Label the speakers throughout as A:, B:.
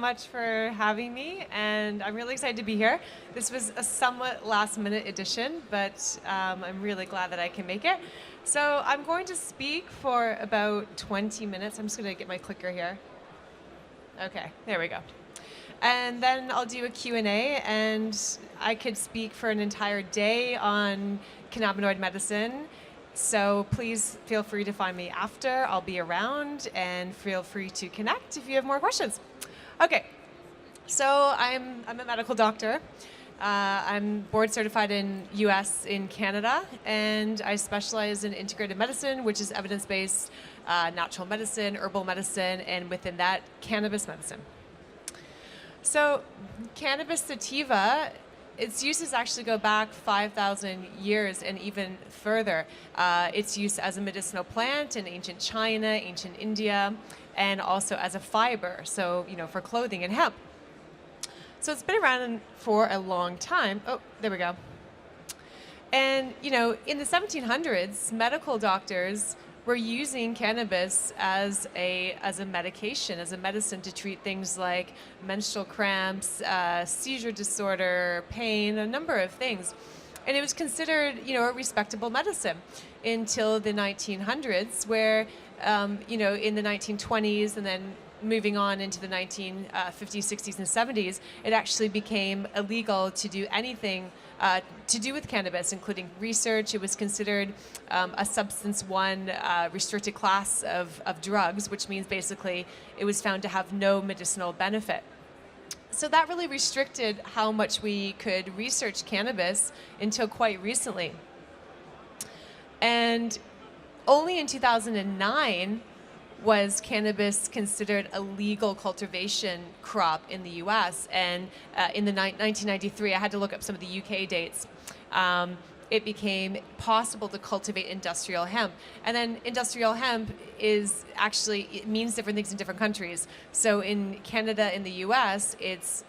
A: much for having me, and I'm really excited to be here. This was a somewhat last-minute edition, but I'm really glad that I can make it. So I'm going to speak for about 20 minutes. I'm just going to get my clicker here. Okay, there we go. And then I'll do a Q&A, and I could speak for an entire day on cannabinoid medicine. So please feel free to find me after. I'll be around, and feel free to connect if you have more questions. Okay, so I'm a medical doctor. I'm board certified in US in Canada, and I specialize in integrative medicine, which is evidence-based natural medicine, herbal medicine, and within that, cannabis medicine. So cannabis sativa, its uses actually go back 5,000 years and even further. Its use as a medicinal plant in ancient China, ancient India, and also as a fiber, so for clothing and hemp. So it's been around for a long time. Oh, there we go. And in the 1700s, medical doctors were using cannabis as a medication, as a medicine to treat things like menstrual cramps, seizure disorder, pain, a number of things. And it was considered, a respectable medicine until the 1900s, where, in the 1920s and then moving on into the 1950s, 60s, and 70s, it actually became illegal to do anything to do with cannabis, including research. It was considered a substance 1 restricted class of drugs, which means basically it was found to have no medicinal benefit. So that really restricted how much we could research cannabis until quite recently. And only in 2009 was cannabis considered a legal cultivation crop in the US. And in the 1993, I had to look up some of the UK dates, it became possible to cultivate industrial hemp. And then industrial hemp it means different things in different countries. So in Canada, in the US, it's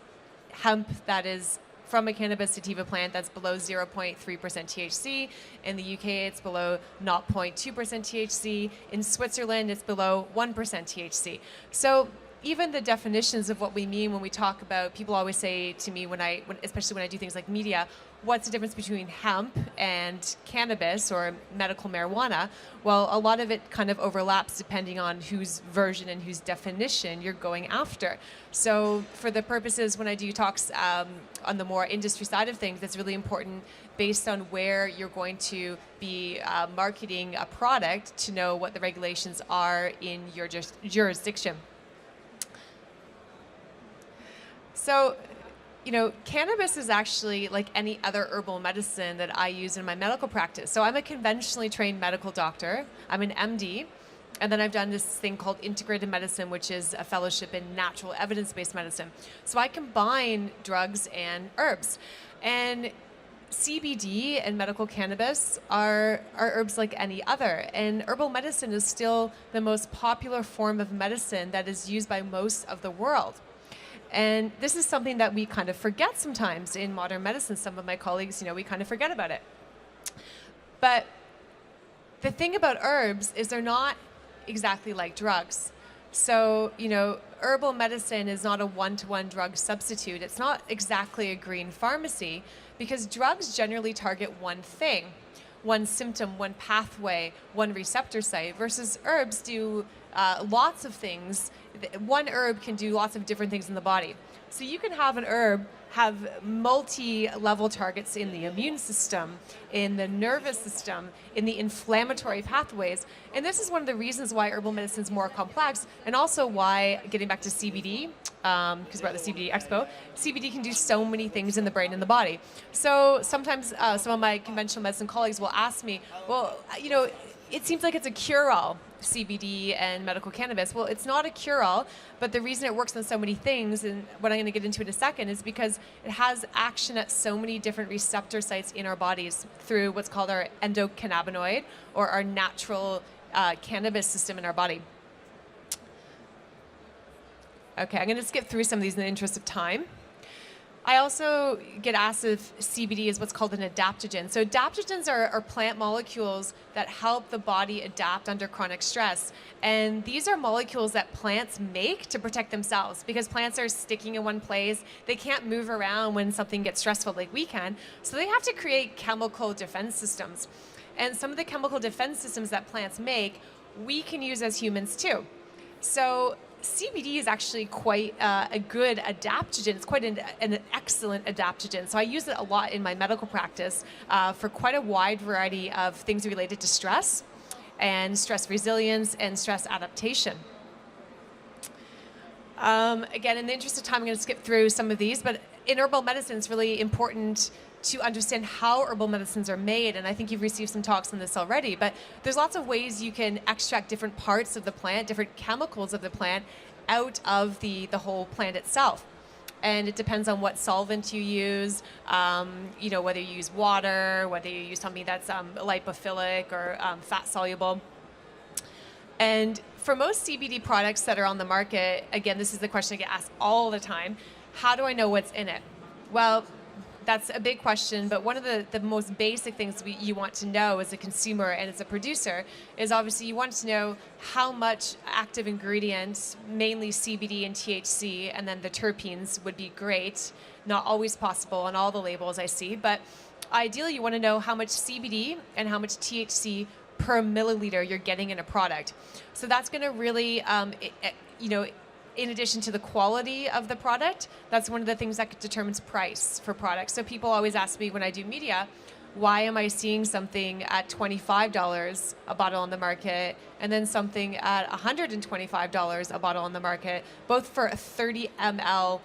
A: hemp that is from a cannabis sativa plant that's below 0.3% THC. In the UK, it's below 0.2% THC. In Switzerland, it's below 1% THC. So even the definitions of what we mean when we talk about, people always say to me, especially when I do things like media, what's the difference between hemp and cannabis or medical marijuana? Well, a lot of it kind of overlaps depending on whose version and whose definition you're going after. So for the purposes when I do talks on the more industry side of things, it's really important based on where you're going to be marketing a product to know what the regulations are in your jurisdiction. So, cannabis is actually like any other herbal medicine that I use in my medical practice. So I'm a conventionally trained medical doctor. I'm an MD. And then I've done this thing called Integrative Medicine, which is a fellowship in natural evidence-based medicine. So I combine drugs and herbs. And CBD and medical cannabis are herbs like any other. And herbal medicine is still the most popular form of medicine that is used by most of the world. And this is something that we kind of forget sometimes in modern medicine. Some of my colleagues, we kind of forget about it. But the thing about herbs is they're not exactly like drugs. So, herbal medicine is not a one-to-one drug substitute. It's not exactly a green pharmacy because drugs generally target one thing, one symptom, one pathway, one receptor site, versus herbs do lots of things. One herb can do lots of different things in the body. So you can have an herb have multi-level targets in the immune system, in the nervous system, in the inflammatory pathways. And this is one of the reasons why herbal medicine is more complex, and also why, getting back to CBD, because we're at the CBD Expo, CBD can do so many things in the brain and the body. So sometimes some of my conventional medicine colleagues will ask me, well, it seems like it's a cure-all, CBD and medical cannabis. Well, it's not a cure-all, but the reason it works on so many things, and what I'm going to get into in a second, is because it has action at so many different receptor sites in our bodies through what's called our endocannabinoid, or our natural cannabis system in our body. Okay, I'm going to skip through some of these in the interest of time. I also get asked if CBD is what's called an adaptogen. So adaptogens are plant molecules that help the body adapt under chronic stress. And these are molecules that plants make to protect themselves because plants are sticking in one place. They can't move around when something gets stressful like we can. So they have to create chemical defense systems. And some of the chemical defense systems that plants make, we can use as humans too. So CBD is actually quite a good adaptogen. It's quite an excellent adaptogen. So I use it a lot in my medical practice for quite a wide variety of things related to stress and stress resilience and stress adaptation. Again, in the interest of time, I'm going to skip through some of these, but in herbal medicine, it's really important to understand how herbal medicines are made, and I think you've received some talks on this already, but there's lots of ways you can extract different parts of the plant, different chemicals of the plant out of the whole plant itself. And it depends on what solvent you use, whether you use water, whether you use something that's lipophilic or fat soluble. And for most CBD products that are on the market, again, this is the question I get asked all the time, how do I know what's in it? Well, that's a big question, but one of the most basic things you want to know as a consumer and as a producer is obviously you want to know how much active ingredients, mainly CBD and THC, and then the terpenes would be great. Not always possible on all the labels I see, but ideally you want to know how much CBD and how much THC per milliliter you're getting in a product. So that's going to really, in addition to the quality of the product, that's one of the things that determines price for products. So people always ask me when I do media, why am I seeing something at $25 a bottle on the market and then something at $125 a bottle on the market, both for a 30 ml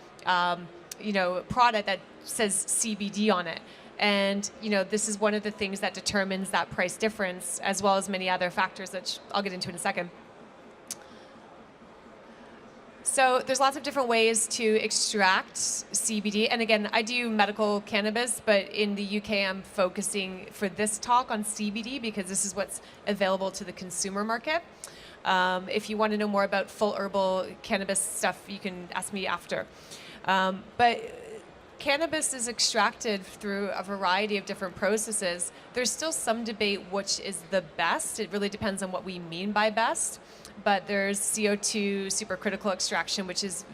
A: product that says CBD on it. And this is one of the things that determines that price difference, as well as many other factors that I'll get into in a second. So there's lots of different ways to extract CBD. And again, I do medical cannabis, but in the UK, I'm focusing for this talk on CBD because this is what's available to the consumer market. If you want to know more about full herbal cannabis stuff, you can ask me after. But cannabis is extracted through a variety of different processes. There's still some debate which is the best. It really depends on what we mean by best. But there's CO2 supercritical extraction, which is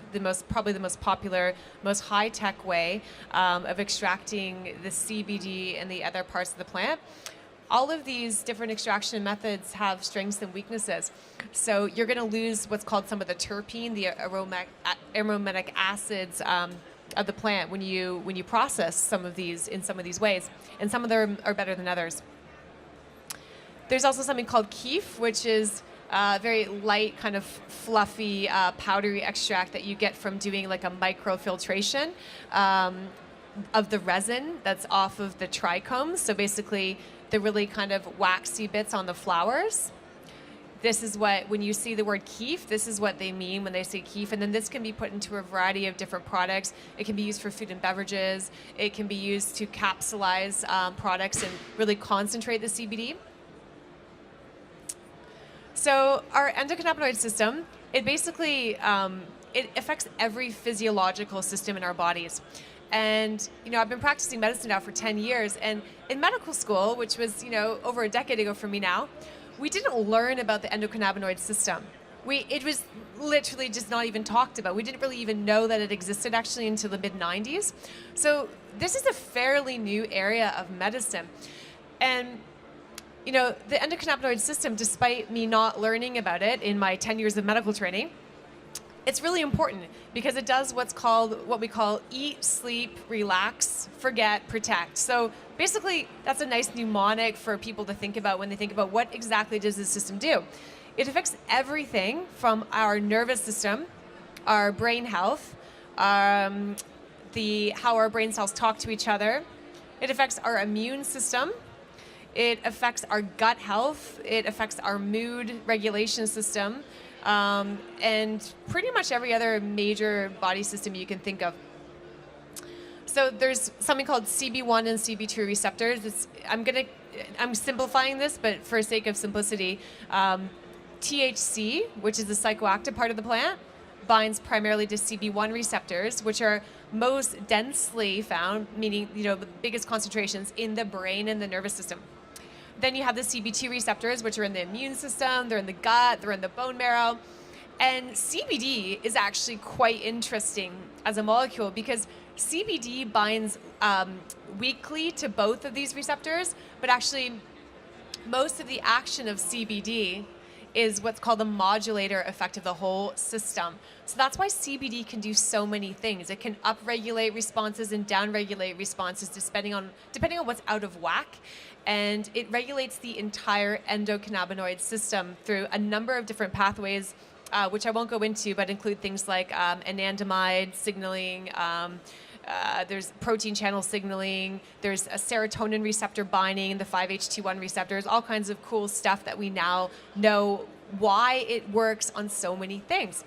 A: probably the most popular, most high-tech way of extracting the CBD and the other parts of the plant. All of these different extraction methods have strengths and weaknesses. So you're going to lose what's called some of the terpene, the aromatic acids of the plant when you process some of these in some of these ways, and some of them are better than others. There's also something called keef, which is very light, kind of fluffy, powdery extract that you get from doing like a microfiltration of the resin that's off of the trichomes. So basically, the really kind of waxy bits on the flowers. This is what, when you see the word keef, this is what they mean when they say keef. And then this can be put into a variety of different products. It can be used for food and beverages. It can be used to capsulize products and really concentrate the CBD. So our endocannabinoid system, it basically, it affects every physiological system in our bodies. And, I've been practicing medicine now for 10 years. And in medical school, which was, over a decade ago for me now, we didn't learn about the endocannabinoid system. It was literally just not even talked about. We didn't really even know that it existed actually until the mid-90s. So this is a fairly new area of medicine. And the endocannabinoid system, despite me not learning about it in my 10 years of medical training, it's really important because it does what we call eat, sleep, relax, forget, protect. So basically, that's a nice mnemonic for people to think about when they think about what exactly does this system do. It affects everything from our nervous system, our brain health, how our brain cells talk to each other. It affects our immune system. It affects our gut health. It affects our mood regulation system, and pretty much every other major body system you can think of. So there's something called CB1 and CB2 receptors. I'm simplifying this, but for sake of simplicity, THC, which is the psychoactive part of the plant, binds primarily to CB1 receptors, which are most densely found, meaning the biggest concentrations in the brain and the nervous system. Then you have the CB2 receptors, which are in the immune system, they're in the gut, they're in the bone marrow. And CBD is actually quite interesting as a molecule because CBD binds weakly to both of these receptors, but actually most of the action of CBD is what's called the modulator effect of the whole system. So that's why CBD can do so many things. It can upregulate responses and downregulate responses depending on what's out of whack. And it regulates the entire endocannabinoid system through a number of different pathways, which I won't go into, but include things like anandamide signaling, there's protein channel signaling, there's a serotonin receptor binding, the 5-HT1 receptors, all kinds of cool stuff that we now know why it works on so many things.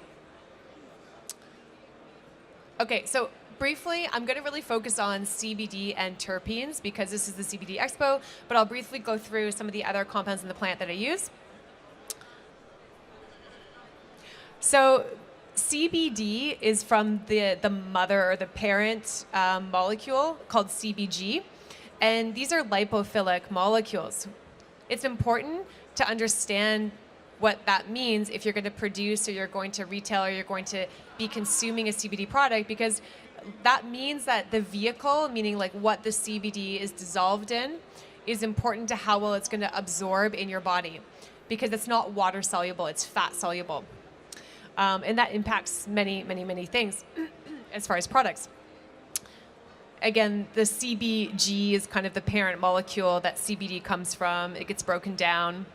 A: Okay, so briefly, I'm going to really focus on CBD and terpenes because this is the CBD Expo, but I'll briefly go through some of the other compounds in the plant that I use. So CBD is from the mother or the parent molecule called CBG, and these are lipophilic molecules. It's important to understand what that means if you're going to produce or you're going to retail or you're going to be consuming a CBD product, because that means that the vehicle, meaning like what the CBD is dissolved in, is important to how well it's going to absorb in your body, because it's not water soluble, it's fat soluble. And that impacts many, many, many things as far as products. Again, the CBG is kind of the parent molecule that CBD comes from. It gets broken down.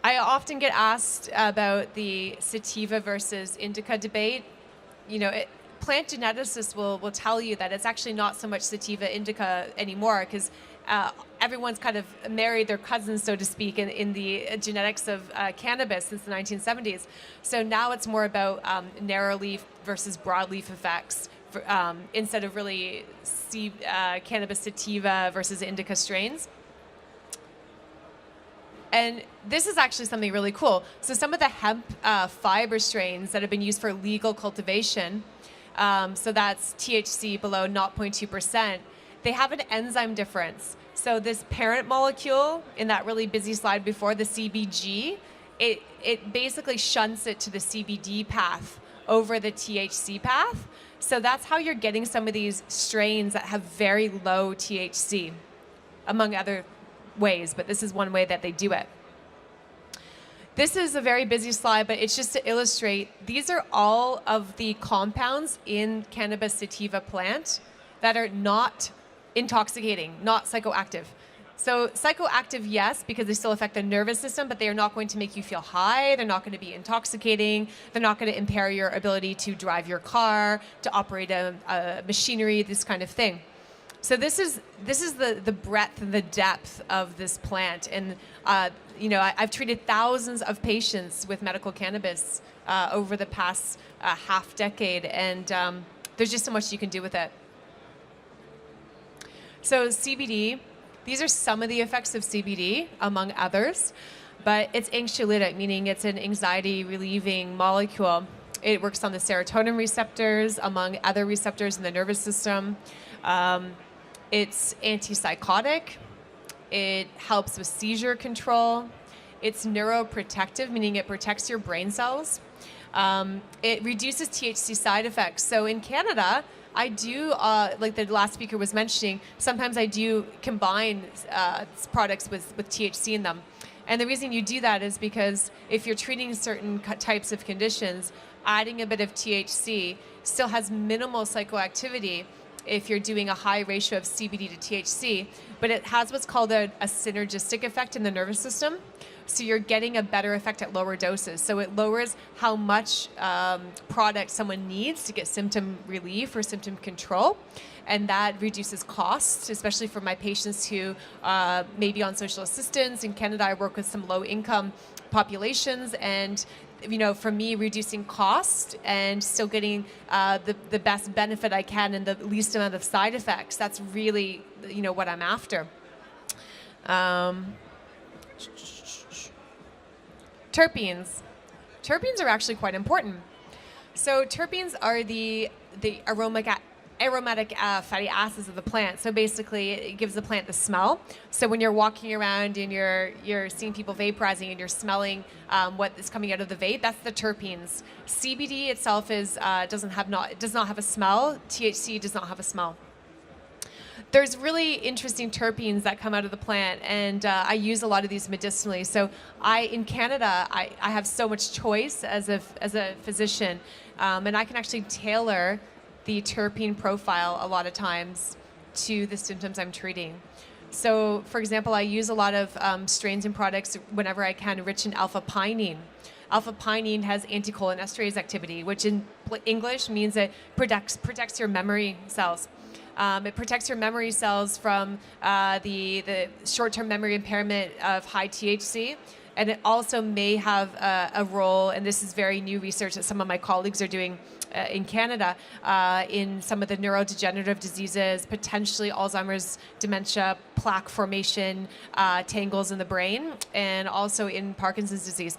A: I often get asked about the sativa versus indica debate. Plant geneticists will tell you that it's actually not so much sativa indica anymore, because everyone's kind of married their cousins, so to speak, in the genetics of cannabis since the 1970s. So now it's more about narrow leaf versus broad leaf effects instead of really cannabis sativa versus indica strains. And this is actually something really cool. So some of the hemp fiber strains that have been used for legal cultivation, so that's THC below 0.2%, they have an enzyme difference. So this parent molecule in that really busy slide before, the CBG, it basically shunts it to the CBD path over the THC path. So that's how you're getting some of these strains that have very low THC, among other ways, but this is one way that they do it. This is a very busy slide, but it's just to illustrate, these are all of the compounds in cannabis sativa plant that are not intoxicating, not psychoactive. So psychoactive, yes, because they still affect the nervous system, but they are not going to make you feel high. They're not going to be intoxicating. They're not going to impair your ability to drive your car, to operate a machinery, this kind of thing. So this is the breadth and the depth of this plant. And I've treated thousands of patients with medical cannabis over the past half decade, and there's just so much you can do with it. So CBD, these are some of the effects of CBD, among others, but it's anxiolytic, meaning it's an anxiety relieving molecule. It works on the serotonin receptors, among other receptors in the nervous system. It's antipsychotic. It helps with seizure control. It's neuroprotective, meaning it protects your brain cells. It reduces THC side effects. So in Canada, I do, like the last speaker was mentioning, sometimes I do combine products with THC in them. And the reason you do that is because if you're treating certain types of conditions, adding a bit of THC still has minimal psychoactivity if you're doing a high ratio of CBD to THC, but it has what's called a synergistic effect in the nervous system. So you're getting a better effect at lower doses. So it lowers how much product someone needs to get symptom relief or symptom control. And that reduces costs, especially for my patients who may be on social assistance. In Canada, I work with some low-income populations, and for me, reducing cost and still getting the best benefit I can and the least amount of side effects, that's really what I'm after. Terpenes. Terpenes are actually quite important. So terpenes are the the aromatic fatty acids of the plant. So basically, it gives the plant the smell. So when you're walking around and you're seeing people vaporizing and you're smelling what is coming out of the vape, that's the terpenes. CBD itself does not have a smell. THC does not have a smell. There's really interesting terpenes that come out of the plant, and I use a lot of these medicinally. So in Canada, I have so much choice as a physician, and I can actually tailor the terpene profile a lot of times to the symptoms I'm treating. So, for example, I use a lot of strains and products whenever I can rich in alpha-pinene. Alpha-pinene has anticholinesterase activity, which in English means it protects your memory cells. It protects your memory cells from the short-term memory impairment of high THC. And it also may have a role, and this is very new research that some of my colleagues are doing in Canada, in some of the neurodegenerative diseases, potentially Alzheimer's, dementia, plaque formation, tangles in the brain, and also in Parkinson's disease.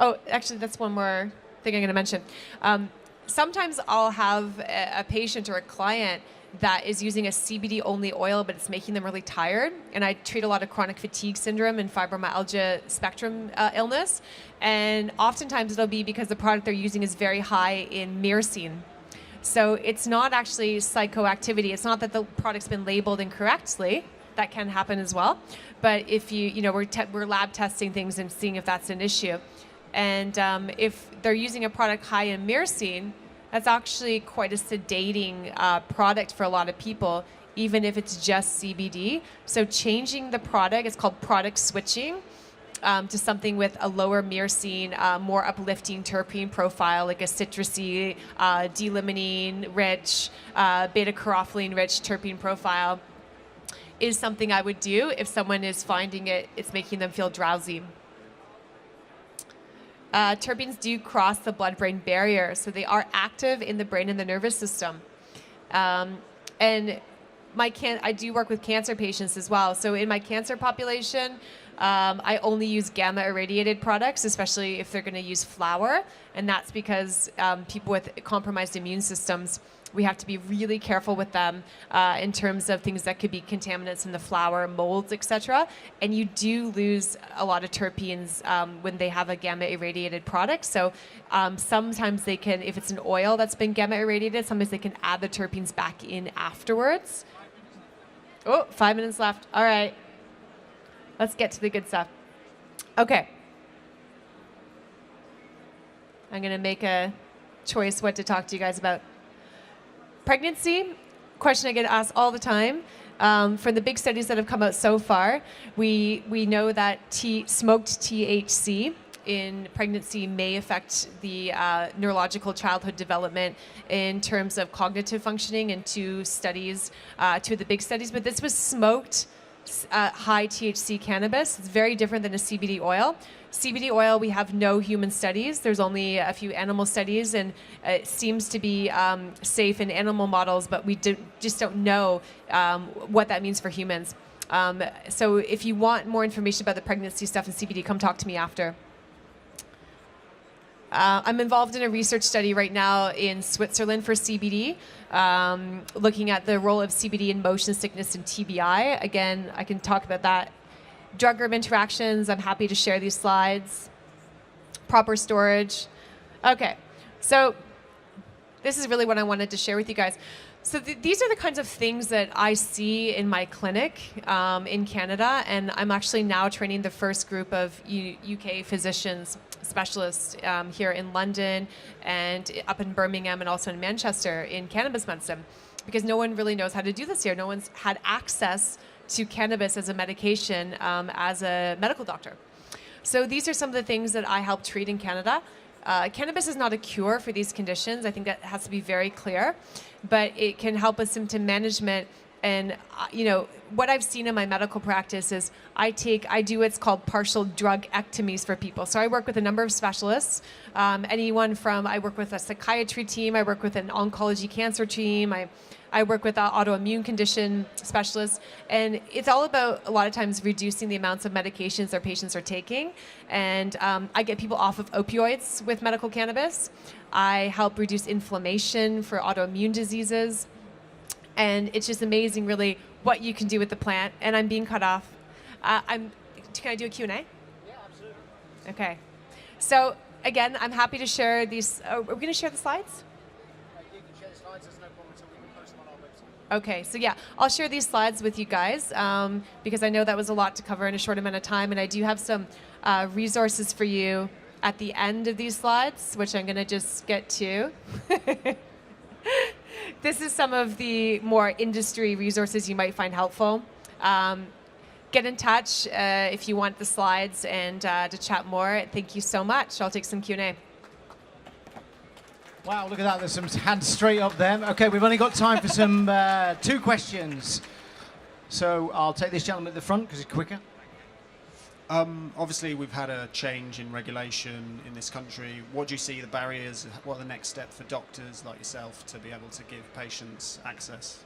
A: Oh, actually, that's one more thing I'm going to mention. Sometimes I'll have a patient or a client that is using a CBD-only oil, but it's making them really tired. And I treat a lot of chronic fatigue syndrome and fibromyalgia spectrum illness. And oftentimes it'll be because the product they're using is very high in myrcene. So it's not actually psychoactivity. It's not that the product's been labeled incorrectly. That can happen as well. But if we're lab testing things and seeing if that's an issue. And if they're using a product high in myrcene, that's actually quite a sedating product for a lot of people, even if it's just CBD. So changing the product, it's called product switching, to something with a lower myrcene, more uplifting terpene profile, like a citrusy, D-limonene-rich, beta-carotene-rich terpene profile, is something I would do if someone is finding it's making them feel drowsy. Terpenes do cross the blood-brain barrier, so they are active in the brain and the nervous system. And I do work with cancer patients as well. So in my cancer population, I only use gamma-irradiated products, especially if they're going to use flower. And that's because people with compromised immune systems, we have to be really careful with them in terms of things that could be contaminants in the flower, molds, etc. And you do lose a lot of terpenes when they have a gamma irradiated product. So sometimes they can, if it's an oil that's been gamma irradiated, sometimes they can add the terpenes back in afterwards. Oh, 5 minutes left. All right. Let's get to the good stuff. Okay. I'm going to make a choice what to talk to you guys about. Pregnancy, question I get asked all the time. From the big studies that have come out so far, we know that smoked THC in pregnancy may affect the neurological childhood development in terms of cognitive functioning in two of the big studies. But this was smoked high THC cannabis. It's very different than a CBD oil. CBD oil, we have no human studies. There's only a few animal studies, and it seems to be safe in animal models, but we just don't know what that means for humans. So if you want more information about the pregnancy stuff in CBD, come talk to me after. I'm involved in a research study right now in Switzerland for CBD, looking at the role of CBD in motion sickness and TBI. Again, I can talk about that. Drug-herb interactions, I'm happy to share these slides. Proper storage. Okay, so this is really what I wanted to share with you guys. So these are the kinds of things that I see in my clinic in Canada, and I'm actually now training the first group of UK physicians, specialists here in London and up in Birmingham and also in Manchester in cannabis medicine, because no one really knows how to do this here. No one's had access to cannabis as a medication as a medical doctor. So these are some of the things that I help treat in Canada. Cannabis is not a cure for these conditions. I think that has to be very clear, but it can help with symptom management. And what I've seen in my medical practice is I do what's called partial drug-ectomies for people. So I work with a number of specialists, I work with a psychiatry team, I work with an oncology cancer team, I I work with autoimmune condition specialists, and it's all about a lot of times reducing the amounts of medications their patients are taking. And I get people off of opioids with medical cannabis. I help reduce inflammation for autoimmune diseases. And it's just amazing, really, what you can do with the plant. And I'm being cut off. Can I do a Q&A?
B: Yeah, absolutely.
A: Okay. So again, I'm happy to share these. Are we going to share the slides?
B: You can share the slides, there's no problem, so we can post them on our website.
A: Okay, so yeah, I'll share these slides with you guys because I know that was a lot to cover in a short amount of time, and I do have some resources for you at the end of these slides, which I'm going to just get to. This is some of the more industry resources you might find helpful. Get in touch if you want the slides and to chat more. Thank you so much. I'll take some Q&A.
B: Wow, look at that. There's some hands straight up there. Okay, we've only got time for some 2 questions. So I'll take this gentleman at the front because he's quicker.
C: Obviously, we've had a change in regulation in this country. What do you see the barriers? What are the next steps for doctors like yourself to be able to give patients access?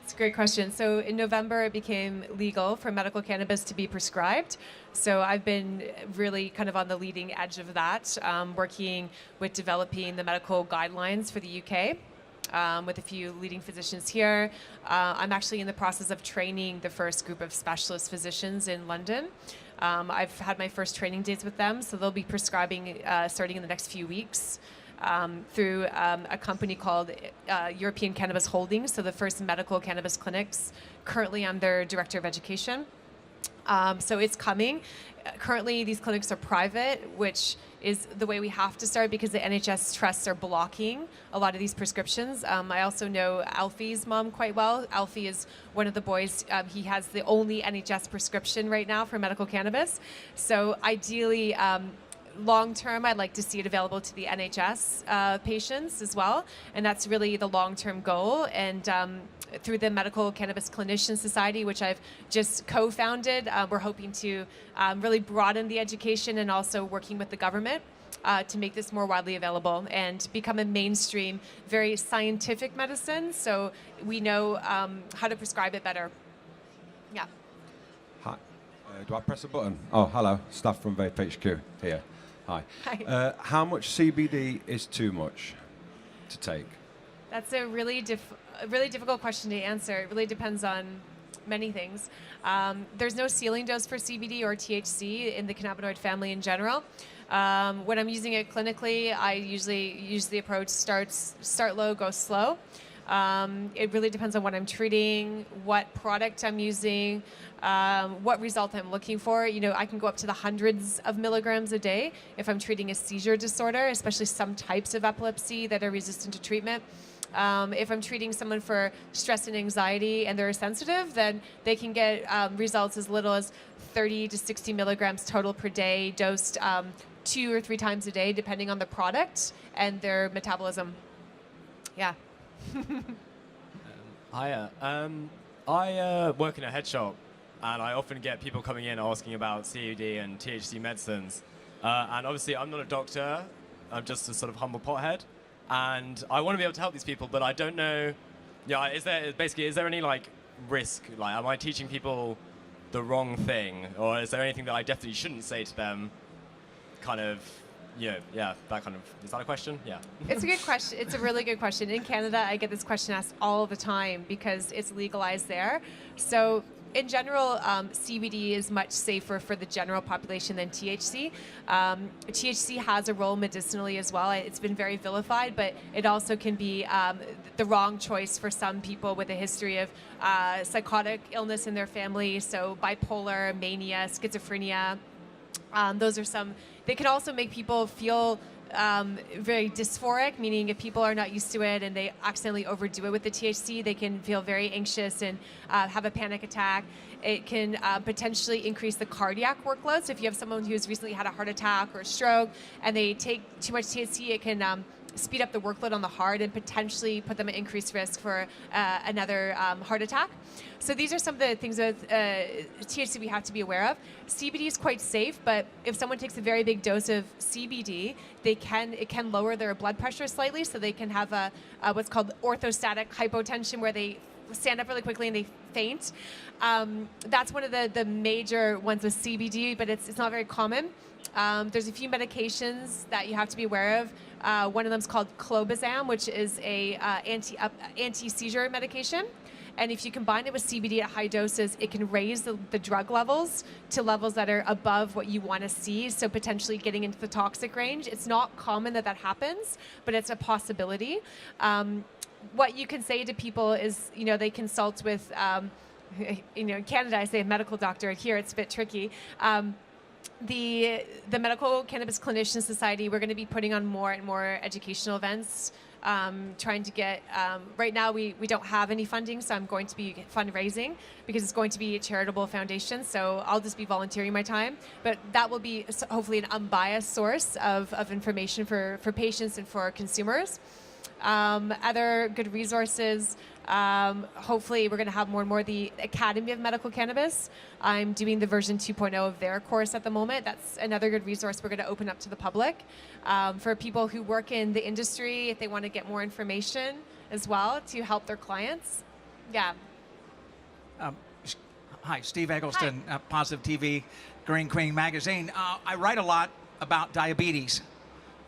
A: It's a great question. So in November, it became legal for medical cannabis to be prescribed. So I've been really kind of on the leading edge of that, working with developing the medical guidelines for the UK. With a few leading physicians here. I'm actually in the process of training the first group of specialist physicians in London. I've had my first training days with them, so they'll be prescribing starting in the next few weeks through a company called European Cannabis Holdings, so the first medical cannabis clinics. Currently, I'm their director of education. So it's coming. Currently, these clinics are private, which is the way we have to start because the NHS trusts are blocking a lot of these prescriptions. I also know Alfie's mom quite well. Alfie is one of the boys. He has the only NHS prescription right now for medical cannabis. So ideally, long term, I'd like to see it available to the NHS patients as well. And that's really the long-term goal. And through the Medical Cannabis Clinician Society, which I've just co-founded, we're hoping to really broaden the education and also working with the government to make this more widely available and become a mainstream, very scientific medicine, so we know how to prescribe it better. Yeah.
D: Hi. Do I press a button? Oh, hello. Staff from Vape HQ here. Hi.
A: Hi.
D: How much CBD is too much to take?
A: That's a really difficult question to answer. It really depends on many things. There's no ceiling dose for CBD or THC in the cannabinoid family in general. When I'm using it clinically, I usually use the approach start low, go slow. It really depends on what I'm treating, what product I'm using, what result I'm looking for. You know, I can go up to the hundreds of milligrams a day if I'm treating a seizure disorder, especially some types of epilepsy that are resistant to treatment. If I'm treating someone for stress and anxiety and they're sensitive, then they can get results as little as 30 to 60 milligrams total per day, dosed 2 or 3 times a day, depending on the product and their metabolism. Yeah.
E: Hiya. I work in a head shop, and I often get people coming in asking about CBD and THC medicines. And obviously, I'm not a doctor. I'm just a sort of humble pothead. And I want to be able to help these people, but I don't know. Yeah, is there any like risk? Like, am I teaching people the wrong thing, or is there anything that I definitely shouldn't say to them? Kind of, yeah, that kind of. Is that a question? Yeah.
A: It's a good question. It's a really good question. In Canada, I get this question asked all the time because it's legalized there. So in general, CBD is much safer for the general population than THC. THC has a role medicinally as well. It's been very vilified, but it also can be the wrong choice for some people with a history of psychotic illness in their family, so bipolar, mania, schizophrenia. Those are some. They can also make people feel very dysphoric, meaning if people are not used to it and they accidentally overdo it with the THC, they can feel very anxious and have a panic attack. It can potentially increase the cardiac workload. So if you have someone who's recently had a heart attack or a stroke and they take too much THC, it can speed up the workload on the heart and potentially put them at increased risk for another heart attack. So these are some of the things with THC we have to be aware of. CBD is quite safe, but if someone takes a very big dose of CBD, it can lower their blood pressure slightly, so they can have a what's called orthostatic hypotension, where they stand up really quickly and they faint. That's one of the major ones with CBD, but it's not very common. There's a few medications that you have to be aware of. One of them is called clobazam, which is a anti-seizure medication. And if you combine it with CBD at high doses, it can raise the drug levels to levels that are above what you want to see, so potentially getting into the toxic range. It's not common that happens, but it's a possibility. What you can say to people is, they consult with, in Canada I say a medical doctor. Here it's a bit tricky. The Medical Cannabis Clinician Society, we're going to be putting on more and more educational events, trying to get, right now we don't have any funding, so I'm going to be fundraising because it's going to be a charitable foundation, so I'll just be volunteering my time. But that will be hopefully an unbiased source of information for patients and for consumers. Other good resources, hopefully we're going to have more and more the Academy of Medical Cannabis. I'm doing the version 2.0 of their course at the moment. That's another good resource we're going to open up to the public. For people who work in the industry, if they want to get more information as well to help their clients. Yeah.
F: Hi, Steve Eggleston, Positive TV, Green Queen Magazine. I write a lot about diabetes,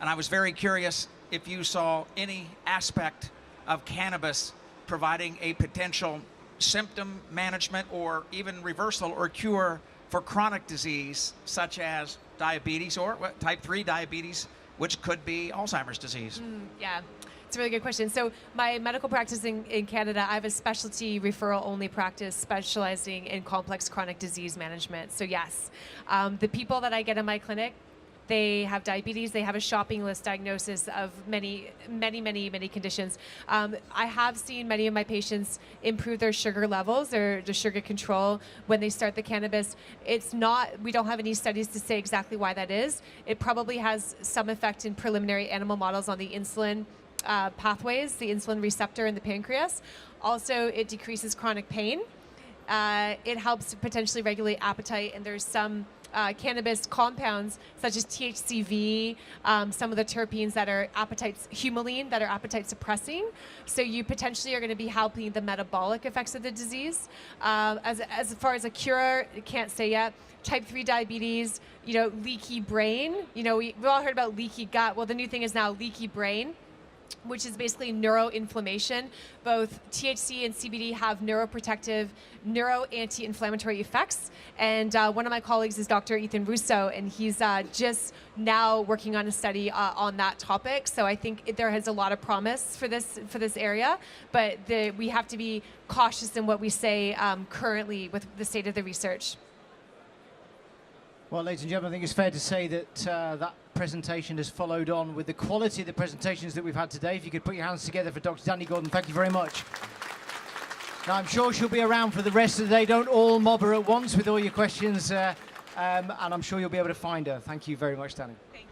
F: and I was very curious if you saw any aspect of cannabis providing a potential symptom management or even reversal or cure for chronic disease such as diabetes or type 3 diabetes, which could be Alzheimer's disease.
A: Yeah, it's a really good question. So my medical practice in Canada, I have a specialty referral only practice specializing in complex chronic disease management. So yes, the people that I get in my clinic, they have diabetes, they have a shopping list diagnosis of many conditions. I have seen many of my patients improve their sugar levels or their sugar control when they start the cannabis. We don't have any studies to say exactly why that is. It probably has some effect in preliminary animal models on the insulin pathways, the insulin receptor in the pancreas. Also, it decreases chronic pain. It helps potentially regulate appetite, and there's some cannabis compounds such as THCV, some of the terpenes that are humulene that are appetite suppressing. So you potentially are going to be helping the metabolic effects of the disease. As far as a cure, can't say yet. Type 3 diabetes, leaky brain. We've all heard about leaky gut. Well, the new thing is now leaky brain, which is basically neuroinflammation. Both THC and CBD have neuroprotective, neuro-anti-inflammatory effects. And one of my colleagues is Dr. Ethan Russo, and he's just now working on a study on that topic. So I think there has a lot of promise for this area, but we have to be cautious in what we say currently with the state of the research.
B: Well, ladies and gentlemen, I think it's fair to say that that presentation has followed on with the quality of the presentations that we've had today. If you could put your hands together for Dr. Dani Gordon, thank you very much. Now, I'm sure she'll be around for the rest of the day. Don't all mob her at once with all your questions, and I'm sure you'll be able to find her. Thank you very much, Dani.
A: Thank you.